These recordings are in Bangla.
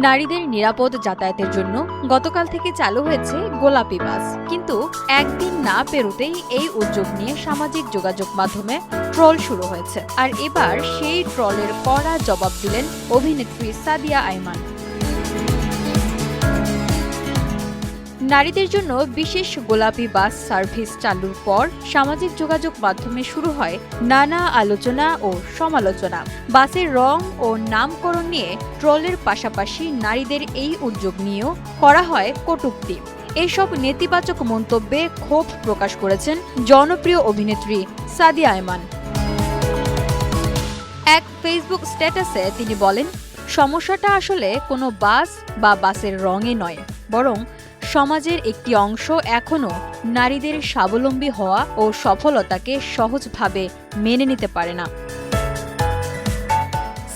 নারীদের নিরাপদ যাতায়াতের জন্য গতকাল থেকে চালু হয়েছে গোলাপি বাস। কিন্তু একদিন না পেরোতেই এই উদ্যোগ নিয়ে সামাজিক যোগাযোগ মাধ্যমে ট্রল শুরু হয়েছে। আর এবার সেই ট্রলের কড়া জবাব দিলেন অভিনেত্রী সাদিয়া আইমান। নারীদের জন্য বিশেষ গোলাপি বাস সার্ভিস চালুর পর সামাজিক যোগাযোগ মাধ্যমে শুরু হয় নানা আলোচনা ও সমালোচনা। বাসের রং ও নামকরণ নিয়ে ট্রলের পাশাপাশি নারীদের এই উদ্যোগ নিয়েও করা হয় কটূক্তি। এসব নেতিবাচক মন্তব্যে ক্ষোভ প্রকাশ করেছেন জনপ্রিয় অভিনেত্রী সাদিয়া আইমান। এক ফেসবুক স্ট্যাটাসে তিনি বলেন, সমস্যাটা আসলে কোনো বাস বা বাসের রঙে নয়, বরং সমাজের একটি অংশ এখনও নারীদের স্বাবলম্বী হওয়া ও সফলতাকে সহজভাবে মেনে নিতে পারে না।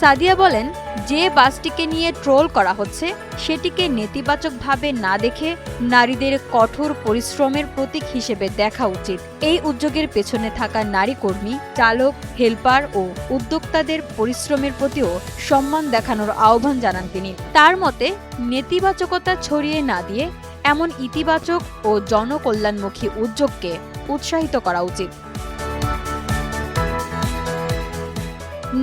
সাদিয়া বলেন, যে বাসটিকে নিয়ে ট্রোল করা হচ্ছে সেটিকে নেতিবাচকভাবে না দেখে নারীদের কঠোর পরিশ্রমের প্রতীক হিসেবে দেখা উচিত। এই উদ্যোগের পেছনে থাকা নারী কর্মী, চালক, হেলপার ও উদ্যোক্তাদের পরিশ্রমের প্রতিও সম্মান দেখানোর আহ্বান জানান তিনি। তার মতে, নেতিবাচকতা ছড়িয়ে না দিয়ে এমন ইতিবাচক ও জনকল্যাণমুখী উদ্যোগকে উৎসাহিত করা উচিত।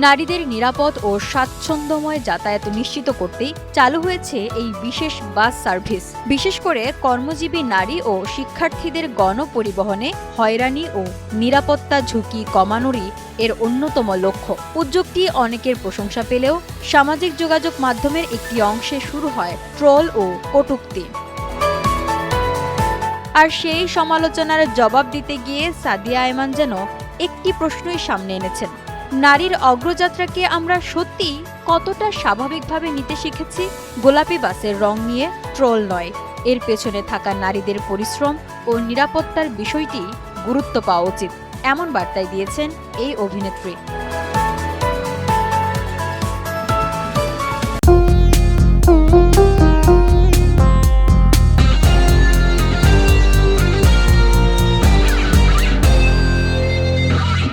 নারীদের নিরাপদ ও স্বাচ্ছন্দ্যময় যাতায়াত নিশ্চিত করতেই চালু হয়েছে এই বিশেষ বাস সার্ভিস। বিশেষ করে কর্মজীবী নারী ও শিক্ষার্থীদের গণপরিবহনে হয়রানি ও নিরাপত্তা ঝুঁকি কমানোরই এর অন্যতম লক্ষ্য। উদ্যোগটি অনেকের প্রশংসা পেলেও সামাজিক যোগাযোগ মাধ্যমের একটি অংশে শুরু হয় ট্রোল ও কটূক্তি। আর সেই সমালোচনার জবাব দিতে গিয়ে সাদিয়া আইমান যেন একটি প্রশ্নই সামনে এনেছেন, নারীর অগ্রযাত্রাকে আমরা সত্যি কতটা স্বাভাবিকভাবে নিতে শিখেছি? গোলাপি বাসের রং নিয়ে ট্রোল নয়, এর পেছনে থাকা নারীদের পরিশ্রম ও নিরাপত্তার বিষয়টি গুরুত্ব পাওয়া উচিত, এমন বার্তাই দিয়েছেন এই অভিনেত্রী।